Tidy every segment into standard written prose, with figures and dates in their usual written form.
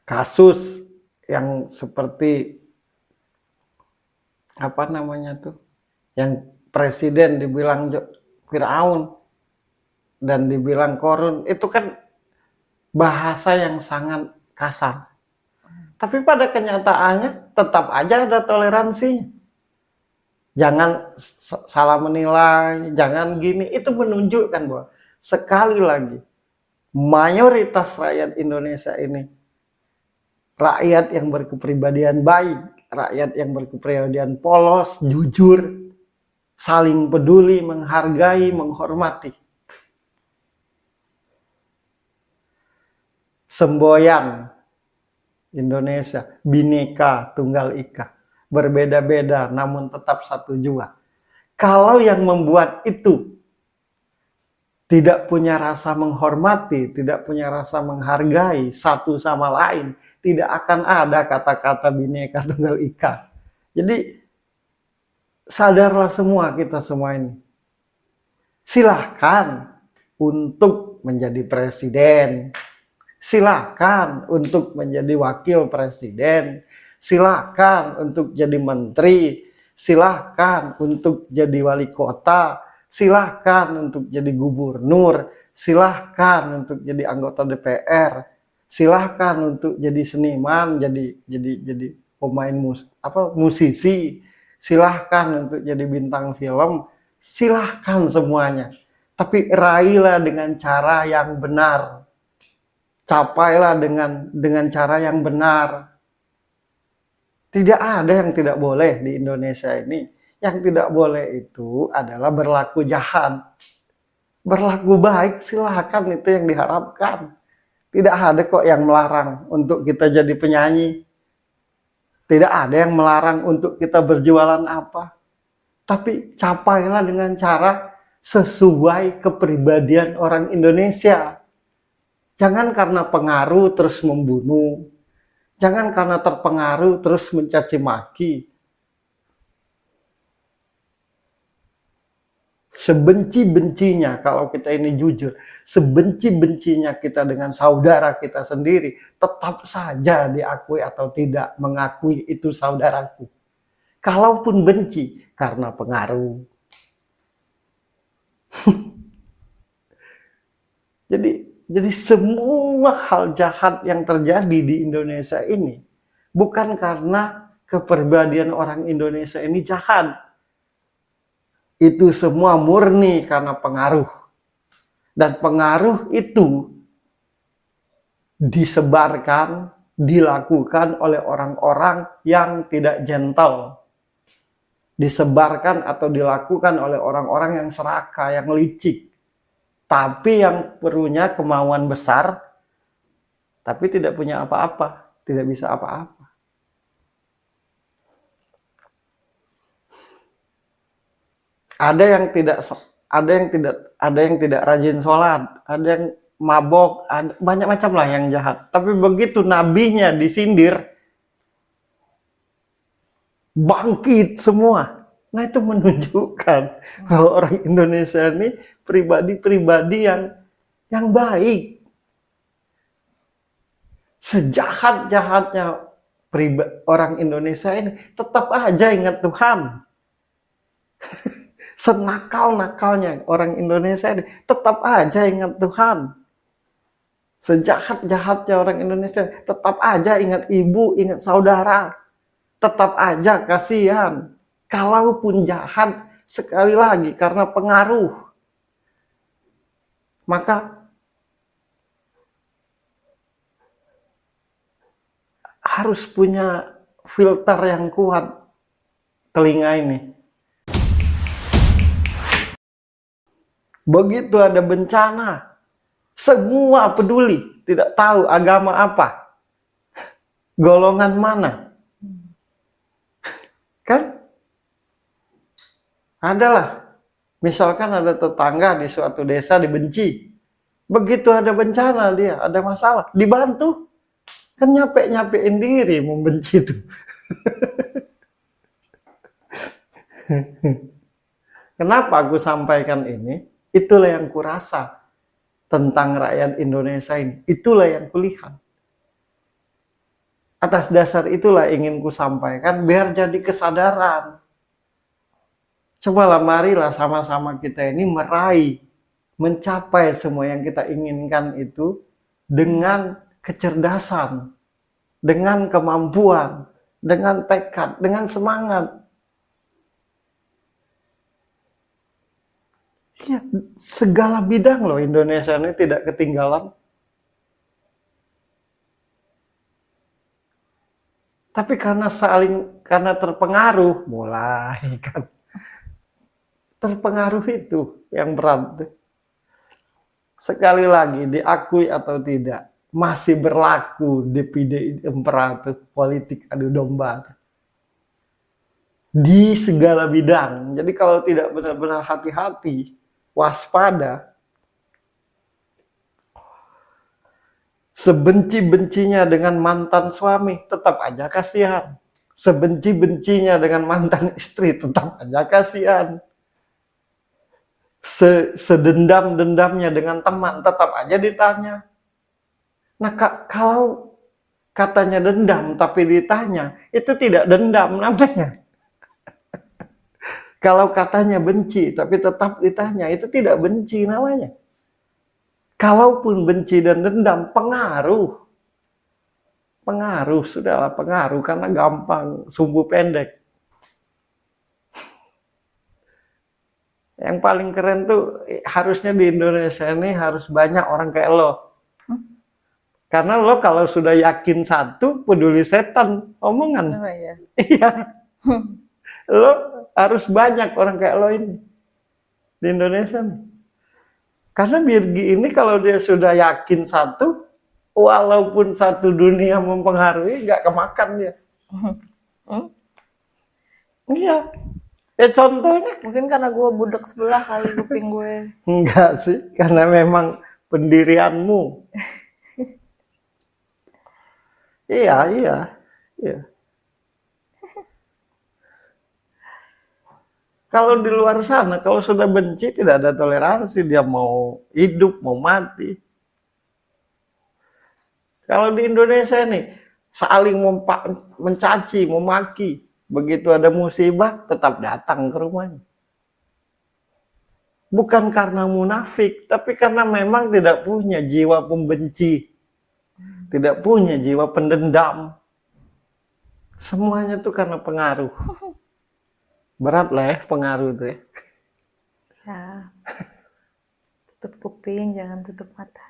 kasus yang seperti apa namanya tuh, yang presiden dibilang Firaun dan dibilang korun, itu kan bahasa yang sangat kasar. Tapi pada kenyataannya tetap aja ada toleransi. Jangan salah menilai, jangan gini. Itu menunjukkan bahwa sekali lagi mayoritas rakyat Indonesia ini rakyat yang berkepribadian baik, rakyat yang berkepribadian polos, jujur, saling peduli, menghargai, menghormati. Semboyan Indonesia, Bhinneka Tunggal Ika, berbeda-beda namun tetap satu jua. Kalau yang membuat itu tidak punya rasa menghormati, tidak punya rasa menghargai satu sama lain, tidak akan ada kata-kata Bhinneka Tunggal Ika. Jadi sadarlah semua, kita semua ini. Silahkan untuk menjadi presiden, silahkan untuk menjadi wakil presiden, silahkan untuk jadi menteri, silahkan untuk jadi wali kota, silahkan untuk jadi gubernur, silahkan untuk jadi anggota DPR, silahkan untuk jadi seniman, jadi pemain musisi, silahkan untuk jadi bintang film, silahkan semuanya. Tapi raihlah dengan cara yang benar, capailah dengan cara yang benar. Tidak ada yang tidak boleh di Indonesia ini. Yang tidak boleh itu adalah berlaku jahat. Berlaku baik silahkan, itu yang diharapkan. Tidak ada kok yang melarang untuk kita jadi penyanyi. Tidak ada yang melarang untuk kita berjualan apa. Tapi capailah dengan cara sesuai kepribadian orang Indonesia. Jangan karena pengaruh terus membunuh. Jangan karena terpengaruh terus mencaci maki. Sebenci-bencinya, kalau kita ini jujur, sebenci-bencinya kita dengan saudara kita sendiri, tetap saja diakui atau tidak mengakui itu saudaraku. Kalaupun benci karena pengaruh. Jadi semua hal jahat yang terjadi di Indonesia ini bukan karena kepribadian orang Indonesia ini jahat. Itu semua murni karena pengaruh. Dan pengaruh itu disebarkan, dilakukan oleh orang-orang yang tidak gentle. Disebarkan atau dilakukan oleh orang-orang yang serakah, yang licik. Tapi yang punya kemauan besar, tapi tidak punya apa-apa, tidak bisa apa-apa. Ada yang tidak rajin sholat, ada yang mabok, ada banyak macam lah yang jahat. Tapi begitu nabinya disindir, bangkit semua. Nah, itu menunjukkan bahwa orang Indonesia ini pribadi-pribadi yang baik. Sejahat-jahatnya orang Indonesia ini, tetap aja ingat Tuhan. Senakal-nakalnya orang Indonesia ini, tetap aja ingat Tuhan. Sejahat-jahatnya orang Indonesia, tetap aja ingat ibu, ingat saudara. Tetap aja kasihan. Kalaupun jahat, sekali lagi karena pengaruh, maka harus punya filter yang kuat telinga ini. Begitu ada bencana, semua peduli, tidak tahu agama apa, golongan mana. Kan? Adalah, misalkan ada tetangga di suatu desa dibenci. Begitu ada bencana dia, ada masalah, dibantu. Kan nyampe-nyampein diri membenci itu. Kenapa aku sampaikan ini? Itulah yang kurasa tentang rakyat Indonesia ini. Itulah yang kulihat. Atas dasar itulah ingin ku sampaikan biar jadi kesadaran. Cobalah marilah sama-sama kita ini meraih, mencapai semua yang kita inginkan itu dengan kecerdasan, dengan kemampuan, dengan tekad, dengan semangat. Ya, segala bidang loh Indonesia ini tidak ketinggalan. Tapi karena terpengaruh, mulai kan. Terpengaruh itu yang berat. Sekali lagi, diakui atau tidak, masih berlaku divide imperatif politik adu domba. Di segala bidang. Jadi kalau tidak benar-benar hati-hati, waspada, sebenci-bencinya dengan mantan suami, tetap aja kasihan. Sebenci-bencinya dengan mantan istri, tetap aja kasihan. Sedendam-dendamnya dengan teman, tetap aja ditanya. Nah, kalau katanya dendam tapi ditanya, itu tidak dendam namanya. Kalau katanya benci tapi tetap ditanya, itu tidak benci namanya. Kalaupun benci dan dendam, pengaruh. Pengaruh, sudahlah pengaruh, karena gampang, sumbu pendek. Yang paling keren tuh, harusnya di Indonesia ini harus banyak orang kayak lo. Karena lo kalau sudah yakin satu, peduli setan, omongan. Oh, iya. Iya. Lo harus banyak orang kayak lo ini. Di Indonesia nih. Karena Birgi ini kalau dia sudah yakin satu, walaupun satu dunia mempengaruhi, nggak kemakan dia. Iya. Contohnya. Mungkin karena gue budak sebelah kali kuping gue. Enggak sih, karena memang pendirianmu. Iya. Kalau di luar sana, kalau sudah benci tidak ada toleransi, dia mau hidup, mau mati. Kalau di Indonesia nih, saling mencaci, memaki. Begitu ada musibah, tetap datang ke rumahnya. Bukan karena munafik, tapi karena memang tidak punya jiwa pembenci. Tidak punya jiwa pendendam. Semuanya tuh karena pengaruh. Berat lah ya pengaruh itu ya. Ya. Tutup kuping, jangan tutup mata.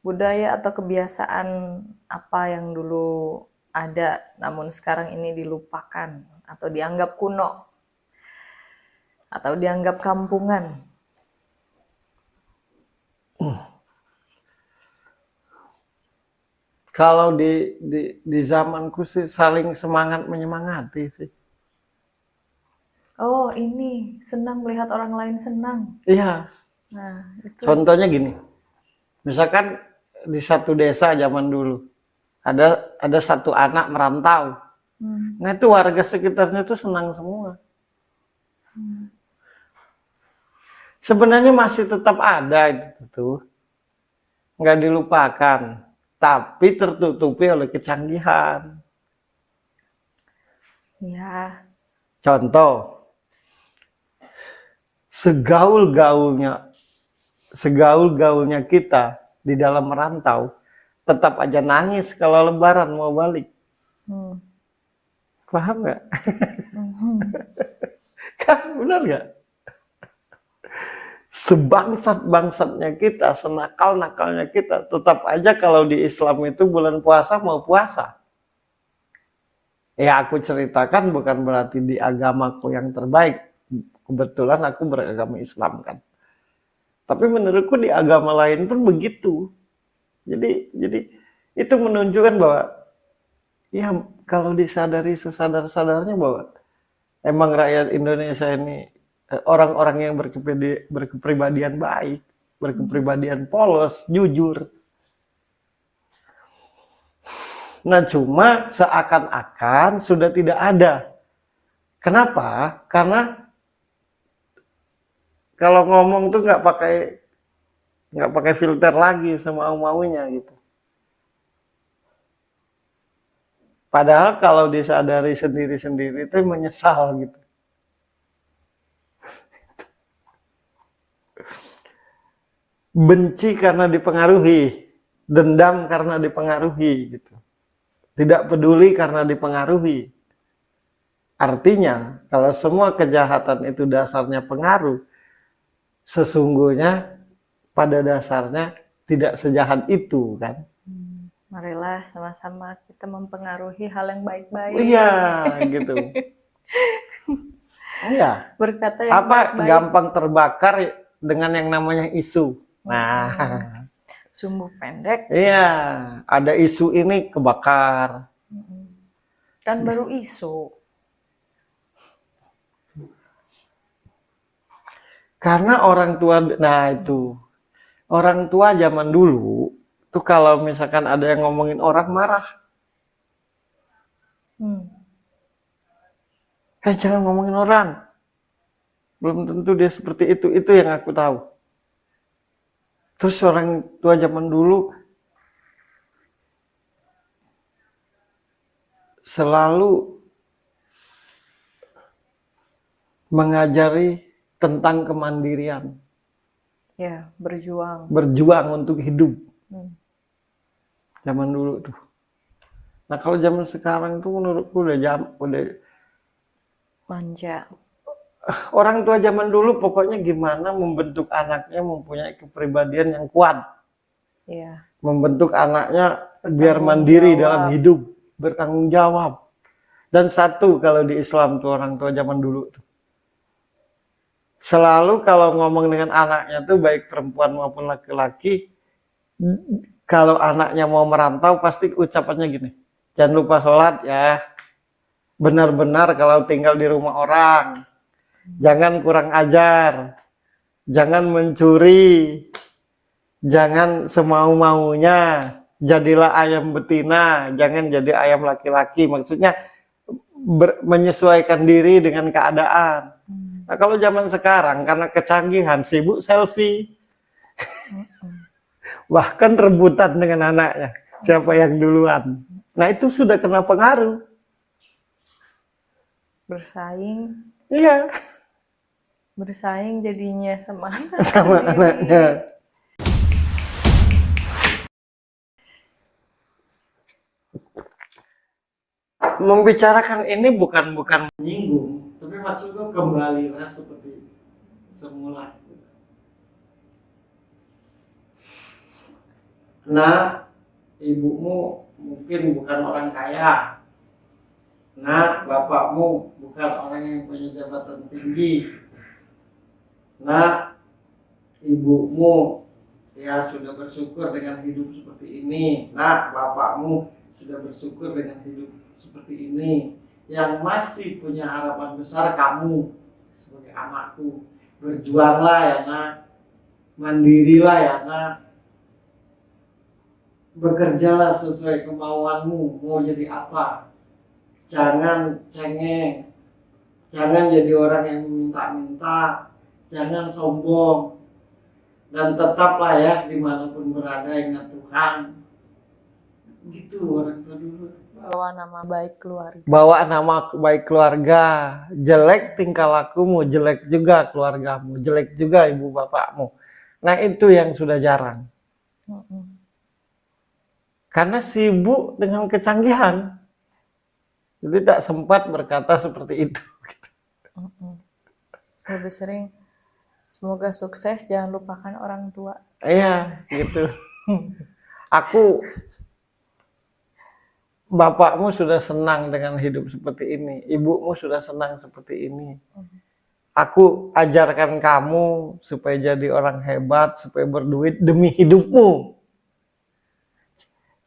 Budaya atau kebiasaan apa yang dulu ada namun sekarang ini dilupakan atau dianggap kuno atau dianggap kampungan? Kalau di zamanku sih saling semangat menyemangati sih. Oh, ini senang melihat orang lain senang. Iya. Nah, itu. Contohnya gini. Misalkan di satu desa zaman dulu ada satu anak merantau. Nah, itu warga sekitarnya tuh senang semua. Sebenarnya masih tetap ada itu. Nggak dilupakan. Tapi tertutupi oleh kecanggihan. Ya. Contoh, segaul-gaulnya kita di dalam merantau, tetap aja nangis kalau lebaran mau balik. Paham nggak? Kan benar nggak? Sebangsat-bangsatnya kita, senakal-nakalnya kita, tetap aja kalau di Islam itu bulan puasa mau puasa. Ya aku ceritakan bukan berarti di agamaku yang terbaik. Kebetulan aku beragama Islam kan. Tapi menurutku di agama lain pun begitu. Jadi itu menunjukkan bahwa ya kalau disadari sesadar-sadarnya bahwa emang rakyat Indonesia ini orang-orang yang berkepribadian baik, berkepribadian polos, jujur. Nah cuma seakan-akan sudah tidak ada. Kenapa? Karena kalau ngomong tuh nggak pakai nggak pakai filter lagi semau-maunya gitu. Padahal kalau disadari sendiri-sendiri itu menyesal gitu. Benci karena dipengaruhi, dendam karena dipengaruhi gitu. Tidak peduli karena dipengaruhi. Artinya, kalau semua kejahatan itu dasarnya pengaruh, sesungguhnya pada dasarnya tidak sejahat itu kan. Marilah sama-sama kita mempengaruhi hal yang baik-baik. Iya, gitu. Iya. Berkata yang Apa baik-baik. gampang terbakar dengan yang namanya isu. Nah, Sumbu pendek. iya, ada isu ini kebakar. Kan baru isu. Karena orang tua, nah itu, orang tua zaman dulu, tuh kalau misalkan ada yang ngomongin orang marah. Jangan ngomongin orang. Belum tentu dia seperti itu yang aku tahu. Terus orang tua zaman dulu selalu mengajari tentang kemandirian. Ya, berjuang. Berjuang untuk hidup. Zaman dulu tuh. Nah kalau zaman sekarang tuh menurutku udah manja. Orang tua zaman dulu pokoknya gimana membentuk anaknya mempunyai kepribadian yang kuat. Iya. Membentuk anaknya biar mandiri dalam hidup, bertanggung jawab. Dan satu kalau di Islam tuh orang tua zaman dulu tuh. Selalu kalau ngomong dengan anaknya tuh baik perempuan maupun laki-laki, kalau anaknya mau merantau pasti ucapannya gini. Jangan lupa sholat ya. Benar-benar kalau tinggal di rumah orang. Jangan kurang ajar, jangan mencuri, jangan semau-maunya, jadilah ayam betina, jangan jadi ayam laki-laki. Maksudnya menyesuaikan diri dengan keadaan. Nah kalau zaman sekarang karena kecanggihan sibuk selfie, bahkan rebutan dengan anaknya, siapa yang duluan. Nah itu sudah kena pengaruh. Bersaing. Iya. Bersaing jadinya sama anaknya. Membicarakan ini bukan menyinggung, tapi maksudnya kembalilah seperti semula. Nah, ibumu mungkin bukan orang kaya. Nah, bapakmu bukan orang yang punya jabatan tinggi. Nah, ibumu ya sudah bersyukur dengan hidup seperti ini. Nah, bapakmu sudah bersyukur dengan hidup seperti ini. Yang masih punya harapan besar kamu sebagai anakku. Berjuanglah ya nak. Mandirilah ya nak. Bekerjalah sesuai kemauanmu. Mau jadi apa? Jangan cengeng. Jangan jadi orang yang minta-minta. Jangan sombong. Dan tetaplah ya dimanapun berada ingat Tuhan. Gitu orang tua dulu. Bawa nama baik keluarga. Bawa nama baik keluarga. Jelek tingkah lakumu, jelek juga keluargamu, jelek juga ibu bapakmu. Nah itu yang sudah jarang. Karena sibuk dengan kecanggihan. Jadi tak sempat berkata seperti itu. Lebih sering, semoga sukses, jangan lupakan orang tua. Iya, gitu. Bapakmu sudah senang dengan hidup seperti ini. Ibumu sudah senang seperti ini. Aku ajarkan kamu supaya jadi orang hebat, supaya berduit demi hidupmu.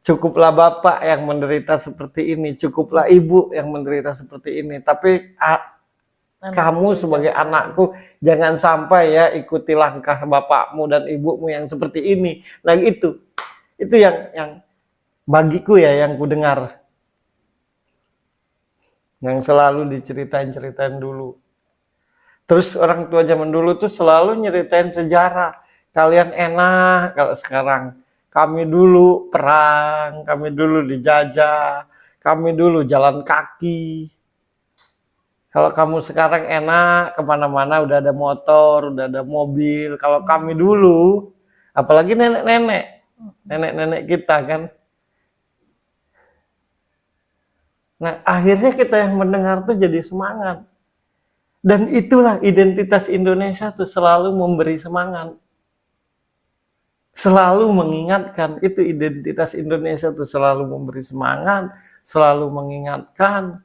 Cukuplah bapak yang menderita seperti ini. Cukuplah ibu yang menderita seperti ini. Tapi kamu sebagai anakku jangan sampai ya ikuti langkah bapakmu dan ibumu yang seperti ini. Nah itu yang bagiku ya yang ku dengar. Yang selalu diceritain dulu. Terus orang tua zaman dulu tuh selalu nyeritain sejarah. Kalian enak kalau sekarang. Kami dulu perang, kami dulu dijajah, kami dulu jalan kaki. Kalau kamu sekarang enak, kemana-mana udah ada motor, udah ada mobil. Kalau kami dulu, apalagi nenek-nenek kita kan. Nah, akhirnya kita yang mendengar tuh jadi semangat. Dan itulah identitas Indonesia tuh selalu memberi semangat. Selalu mengingatkan, itu identitas Indonesia tuh selalu memberi semangat, selalu mengingatkan,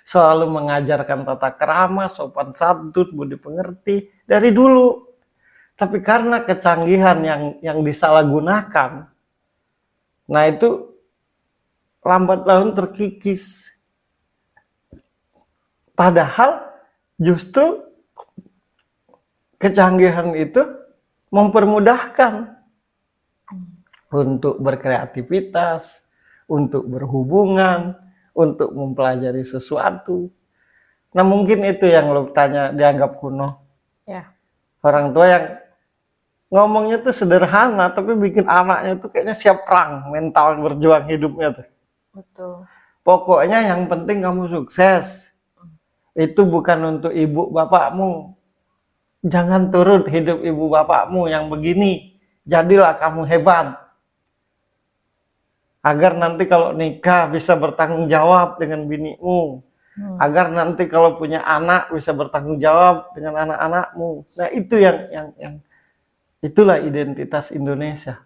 selalu mengajarkan tata krama, sopan santun, budi pengerti dari dulu. Tapi karena kecanggihan yang disalahgunakan, nah itu lambat laun terkikis. Padahal justru kecanggihan itu mempermudahkan untuk berkreativitas, untuk berhubungan, untuk mempelajari sesuatu. Nah mungkin itu yang lo tanya dianggap kuno. Ya. Orang tua yang ngomongnya tuh sederhana, tapi bikin anaknya tuh kayaknya siap perang, mental berjuang hidupnya tuh. Betul. Pokoknya yang penting kamu sukses. Itu bukan untuk ibu bapakmu. Jangan turut hidup ibu bapakmu yang begini. Jadilah kamu hebat. Agar nanti kalau nikah bisa bertanggung jawab dengan binimu. Agar nanti kalau punya anak bisa bertanggung jawab dengan anak-anakmu. Nah itu yang itulah identitas Indonesia.